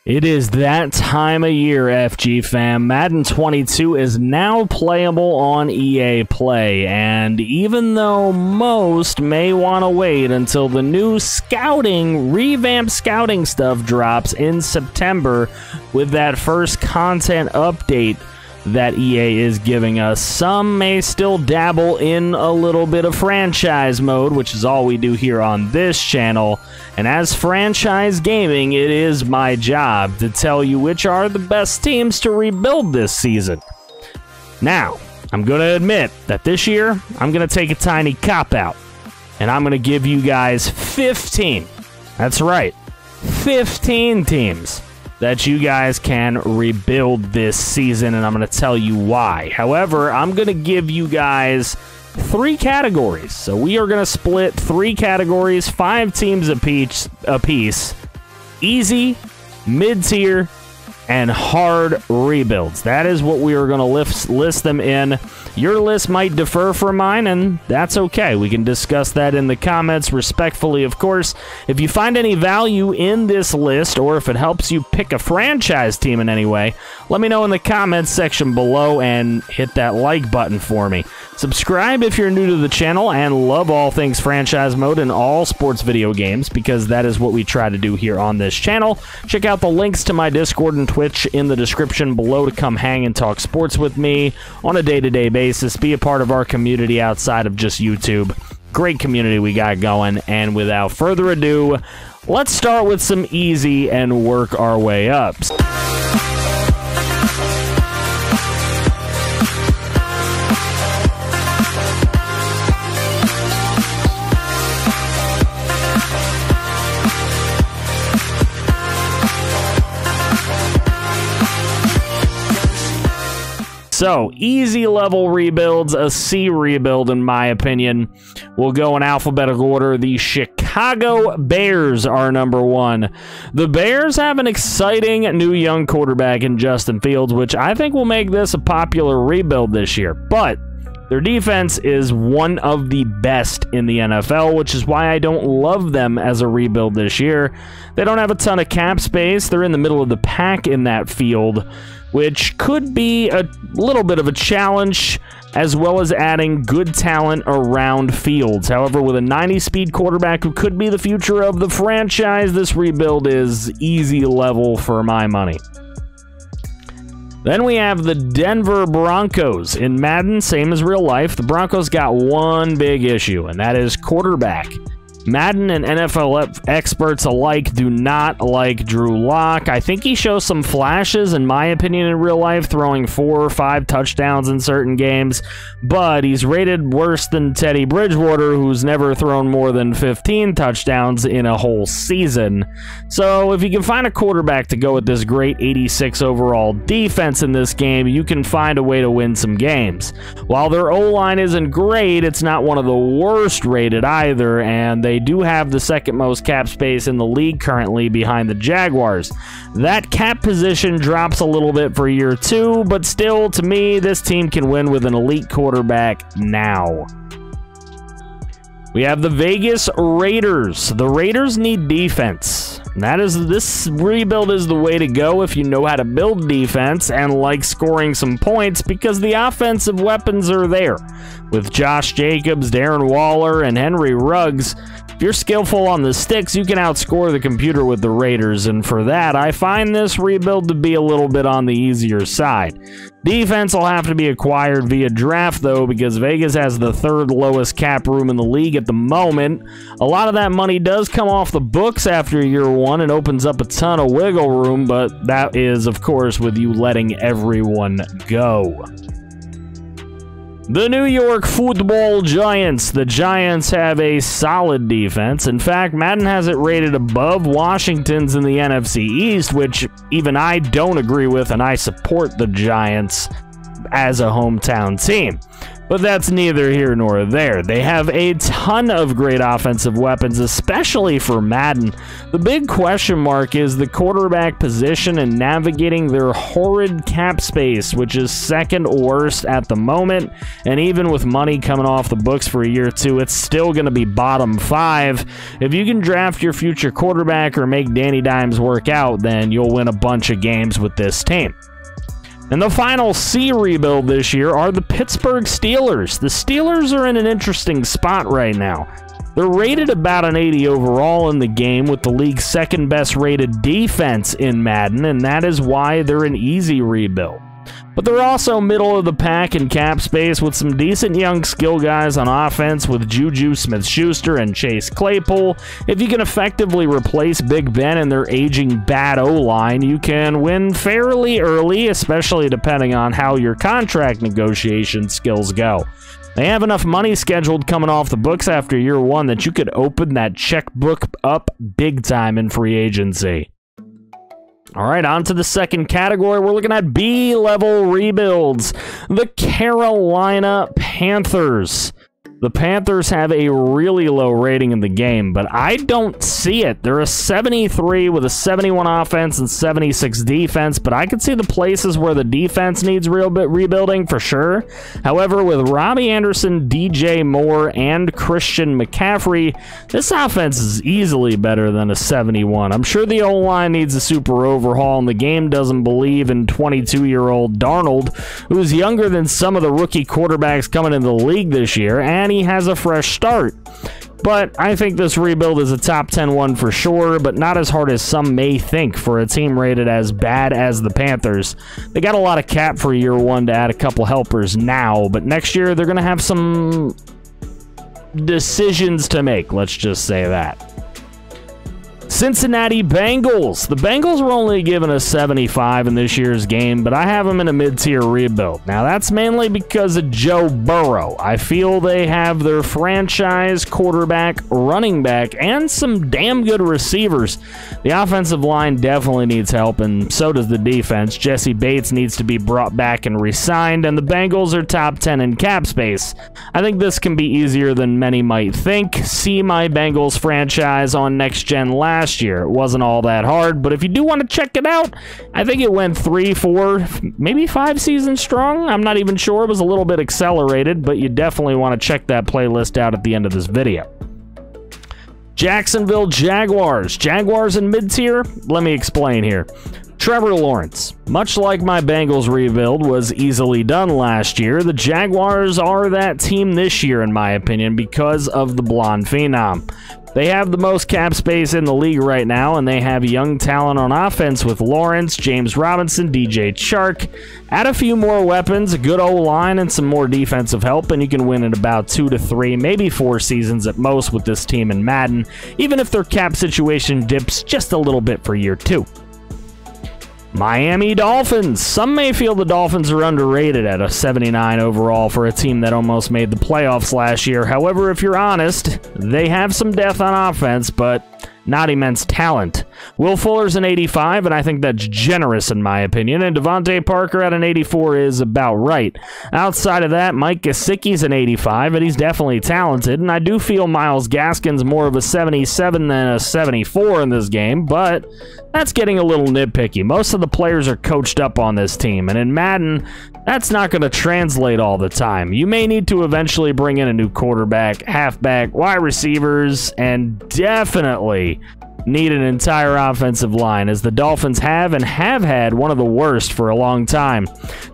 It is that time of year, FG fam. Madden 22 is now playable on EA Play, and even though most may want to wait until the new revamped scouting stuff drops in September with that first content update that EA is giving us, some may still dabble in a little bit of franchise mode, which is all we do here on this channel. And as franchise gaming, it is my job to tell you which are the best teams to rebuild this season. Now, I'm going to admit that this year, I'm going to take a tiny cop-out, and I'm going to give you guys 15. That's right, 15 teams that you guys can rebuild this season, and I'm going to tell you why. However, I'm going to give you guys 3 categories. So we are going to split 3 categories, 5 teams apiece. Easy, mid-tier, and hard rebuilds. That is what we are going to list them in. Your list might differ from mine, and that's okay. We can discuss that in the comments respectfully, of course. If you find any value in this list, or if it helps you pick a franchise team in any way, let me know in the comments section below and hit that like button for me. Subscribe if you're new to the channel and love all things franchise mode and all sports video games, because that is what we try to do here on this channel. Check out the links to my Discord and Twitch in the description below to come hang and talk sports with me on a day-to-day basis. Be a part of our community outside of just YouTube. Great community we got going, and without further ado, let's start with some easy and work our way up. So, easy level rebuilds, a C rebuild in my opinion. We'll go in alphabetical order. The Chicago Bears are number 1. The Bears have an exciting new young quarterback in Justin Fields, which I think will make this a popular rebuild this year. But their defense is one of the best in the NFL, which is why I don't love them as a rebuild this year. They don't have a ton of cap space. They're in the middle of the pack in that field, which could be a little bit of a challenge, as well as adding good talent around Fields. However, with a 90-speed quarterback who could be the future of the franchise, this rebuild is easy level for my money. Then we have the Denver Broncos. In Madden, same as real life, the Broncos got one big issue, and that is quarterback. Madden and NFL experts alike do not like Drew Lock. I think he shows some flashes, in my opinion, in real life, throwing 4 or 5 touchdowns in certain games, but he's rated worse than Teddy Bridgewater, who's never thrown more than 15 touchdowns in a whole season. So if you can find a quarterback to go with this great 86 overall defense in this game, you can find a way to win some games. While their O-line isn't great, it's not one of the worst rated either, and they do have the second most cap space in the league currently behind the Jaguars. That cap position drops a little bit for year 2, but still, to me, this team can win with an elite quarterback now. We have the Vegas Raiders. The Raiders need defense. This rebuild is the way to go if you know how to build defense and like scoring some points, because the offensive weapons are there. With Josh Jacobs, Darren Waller, and Henry Ruggs, if you're skillful on the sticks, you can outscore the computer with the Raiders, and for that, I find this rebuild to be a little bit on the easier side. Defense will have to be acquired via draft, though, because Vegas has the 3rd lowest cap room in the league at the moment. A lot of that money does come off the books after year 1 and opens up a ton of wiggle room, but that is, of course, with you letting everyone go. The New York Football Giants. The Giants have a solid defense. In fact, Madden has it rated above Washington's in the NFC East, which even I don't agree with, and I support the Giants as a hometown team. But that's neither here nor there. They have a ton of great offensive weapons, especially for Madden. The big question mark is the quarterback position and navigating their horrid cap space, which is second worst at the moment. And even with money coming off the books for a year or two, it's still going to be bottom 5. If you can draft your future quarterback or make Danny Dimes work out, then you'll win a bunch of games with this team. And the final C rebuild this year are the Pittsburgh Steelers. The Steelers are in an interesting spot right now. They're rated about an 80 overall in the game with the league's second best rated defense in Madden, and that is why they're an easy rebuild. But they're also middle of the pack in cap space with some decent young skill guys on offense with Juju Smith-Schuster and Chase Claypool. If you can effectively replace Big Ben and their aging bad O-line, you can win fairly early, especially depending on how your contract negotiation skills go. They have enough money scheduled coming off the books after year 1 that you could open that checkbook up big time in free agency. All right, on to the second category. We're looking at B-level rebuilds. The Carolina Panthers. The Panthers have a really low rating in the game, but I don't see it. They're a 73 with a 71 offense and 76 defense, but I can see the places where the defense needs real bit rebuilding for sure. However, with Robbie Anderson, DJ Moore, and Christian McCaffrey, this offense is easily better than a 71. I'm sure the O-line needs a super overhaul, and the game doesn't believe in 22-year-old Darnold, who's younger than some of the rookie quarterbacks coming into the league this year, and he has a fresh start. But I think this rebuild is a top 10 one for sure, but not as hard as some may think for a team rated as bad as the Panthers. They got a lot of cap for year 1 to add a couple helpers now, but next year they're going to have some decisions to make, let's just say that. Cincinnati Bengals. The Bengals were only given a 75 in this year's game, but I have them in a mid-tier rebuild. Now, that's mainly because of Joe Burrow. I feel they have their franchise quarterback, running back, and some damn good receivers. The offensive line definitely needs help, and so does the defense. Jesse Bates needs to be brought back and re-signed, and the Bengals are top 10 in cap space. I think this can be easier than many might think. See my Bengals franchise on Next Gen last year. It wasn't all that hard, but if you do want to check it out, I think it went 3, 4, maybe 5 seasons strong. I'm not even sure. It was a little bit accelerated, but you definitely want to check that playlist out at the end of this video. Jacksonville Jaguars. Jaguars in mid-tier? Let me explain here. Trevor Lawrence. Much like my Bengals rebuild was easily done last year, the Jaguars are that team this year, in my opinion, because of the blonde phenom. They have the most cap space in the league right now, and they have young talent on offense with Lawrence, James Robinson, DJ Chark. Add a few more weapons, a good O-line, and some more defensive help, and you can win in about 2 to 3, maybe 4 seasons at most with this team in Madden, even if their cap situation dips just a little bit for year 2. Miami Dolphins. Some may feel the Dolphins are underrated at a 79 overall for a team that almost made the playoffs last year. However, if you're honest, they have some depth on offense, but not immense talent. Will Fuller's an 85, and I think that's generous in my opinion, and Devontae Parker at an 84 is about right. Outside of that, Mike Gesicki's an 85, and he's definitely talented, and I do feel Myles Gaskin's more of a 77 than a 74 in this game, but that's getting a little nitpicky. Most of the players are coached up on this team, and in Madden, that's not going to translate all the time. You may need to eventually bring in a new quarterback, halfback, wide receivers, and definitely need an entire offensive line, as the Dolphins have and have had one of the worst for a long time.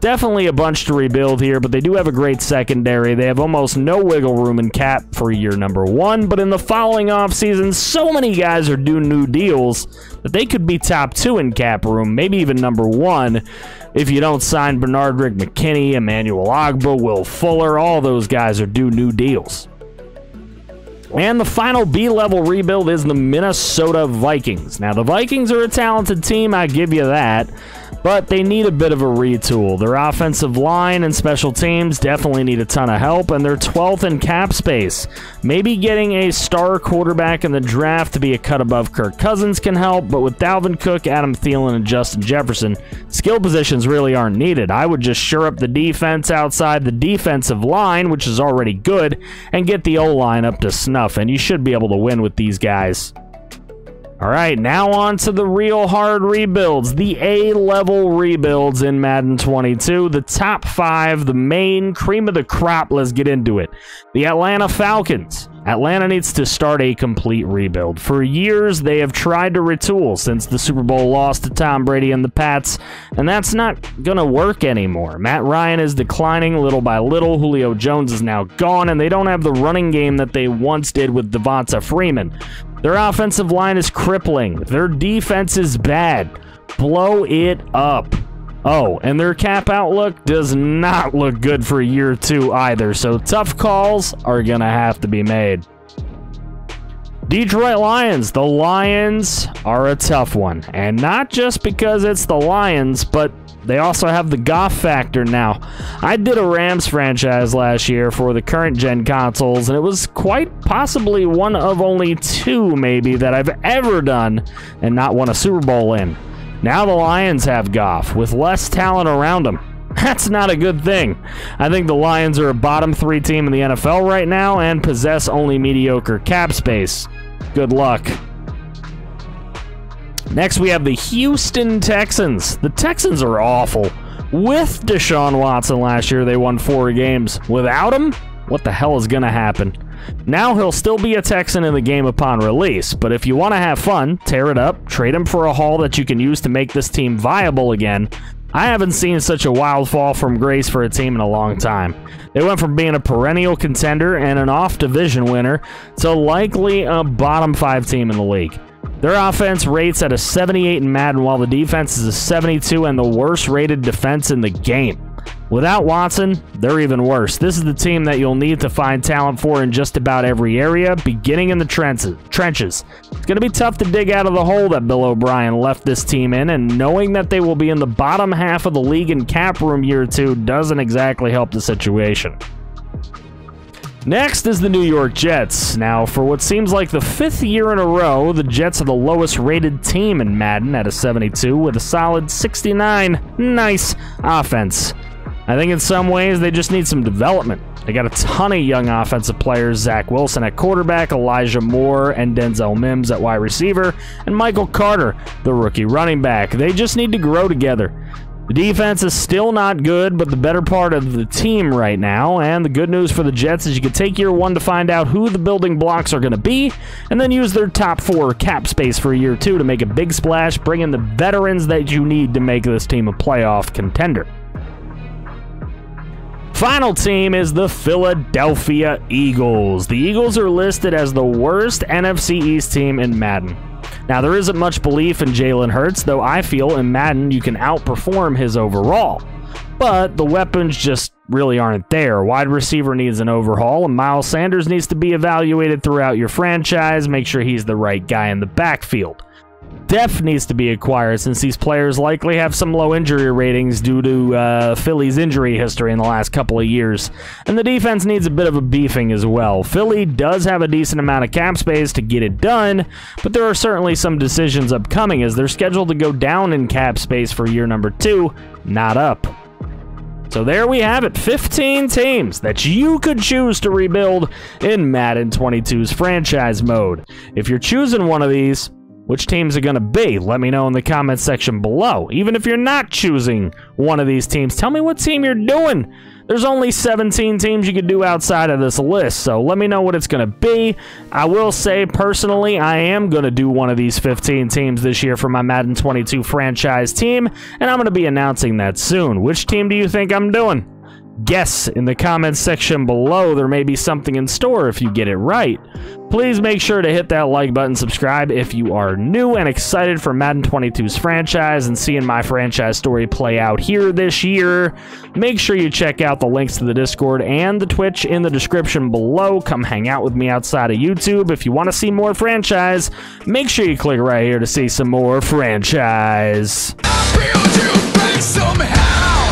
Definitely a bunch to rebuild here, but they do have a great secondary. They have almost no wiggle room in cap for year number 1, but in the following offseason, so many guys are due new deals that they could be top 2 in cap room, maybe even number 1, if you don't sign Bernard-Rick McKinney, Emmanuel Ogbah, Will Fuller. All those guys are due new deals. And the final B-level rebuild is the Minnesota Vikings. Now, the Vikings are a talented team, I give you that, but they need a bit of a retool. Their offensive line and special teams definitely need a ton of help, and they're 12th in cap space. Maybe getting a star quarterback in the draft to be a cut above Kirk Cousins can help, but with Dalvin Cook, Adam Thielen, and Justin Jefferson, skill positions really aren't needed. I would just shore up the defense outside the defensive line, which is already good, and get the O-line up to snuff. And you should be able to win with these guys. All right, now on to the real hard rebuilds, the A-level rebuilds in Madden 22. The top 5, the main cream of the crop. Let's get into it. The Atlanta Falcons. Atlanta needs to start a complete rebuild. For years, they have tried to retool since the Super Bowl loss to Tom Brady and the Pats, and that's not going to work anymore. Matt Ryan is declining little by little. Julio Jones is now gone, and they don't have the running game that they once did with Devonta Freeman. Their offensive line is crippling. Their defense is bad. Blow it up. Oh, and their cap outlook does not look good for year 2 either, so tough calls are going to have to be made. Detroit Lions. The Lions are a tough one, and not just because it's the Lions, but they also have the Goff factor now. I did a Rams franchise last year for the current gen consoles, and it was quite possibly one of only 2 maybe that I've ever done and not won a Super Bowl in. Now the Lions have Goff, with less talent around them. That's not a good thing. I think the Lions are a bottom 3 team in the NFL right now and possess only mediocre cap space. Good luck. Next, we have the Houston Texans. The Texans are awful. With Deshaun Watson last year, they won 4 games. Without him, what the hell is going to happen? Now he'll still be a Texan in the game upon release, but if you want to have fun, tear it up, trade him for a haul that you can use to make this team viable again. I haven't seen such a wild fall from grace for a team in a long time. They went from being a perennial contender and an off-division winner to likely a bottom 5 team in the league. Their offense rates at a 78 in Madden, while the defense is a 72 and the worst-rated defense in the game. Without Watson, they're even worse. This is the team that you'll need to find talent for in just about every area, beginning in the trenches. It's going to be tough to dig out of the hole that Bill O'Brien left this team in, and knowing that they will be in the bottom half of the league in cap room year 2 doesn't exactly help the situation. Next is the New York Jets. Now, for what seems like the 5th year in a row, the Jets are the lowest rated team in Madden at a 72 with a solid 69. Nice offense. I think in some ways they just need some development. They got a ton of young offensive players: Zach Wilson at quarterback, Elijah Moore and Denzel Mims at wide receiver, and Michael Carter, the rookie running back. They just need to grow together. The defense is still not good, but the better part of the team right now, and the good news for the Jets is you can take year 1 to find out who the building blocks are going to be, and then use their top 4 cap space for year 2 to make a big splash, bring in the veterans that you need to make this team a playoff contender. Final team is the Philadelphia Eagles. The Eagles are listed as the worst NFC East team in Madden. Now, there isn't much belief in Jalen Hurts, though I feel in Madden you can outperform his overall. But the weapons just really aren't there. Wide receiver needs an overhaul, and Miles Sanders needs to be evaluated throughout your franchise. Make sure he's the right guy in the backfield. Depth needs to be acquired since these players likely have some low injury ratings due to Philly's injury history in the last couple of years. And the defense needs a bit of a beefing as well. Philly does have a decent amount of cap space to get it done, but there are certainly some decisions upcoming as they're scheduled to go down in cap space for year number 2, not up. So there we have it, 15 teams that you could choose to rebuild in Madden 22's franchise mode. If you're choosing one of these, which teams are going to be? Let me know in the comments section below. Even if you're not choosing one of these teams, tell me what team you're doing. There's only 17 teams you could do outside of this list, so let me know what it's going to be. I will say, personally, I am going to do one of these 15 teams this year for my Madden 22 franchise team, and I'm going to be announcing that soon. Which team do you think I'm doing? Guess in the comments section below. There may be something in store if you get it right. Please make sure to hit that like button, subscribe if you are new and excited for Madden 22's franchise and seeing my franchise story play out here this year. Make sure you check out the links to the Discord and the Twitch in the description below. Come hang out with me outside of YouTube. If you want to see more franchise, make sure you click right here to see some more franchise. I feel you somehow.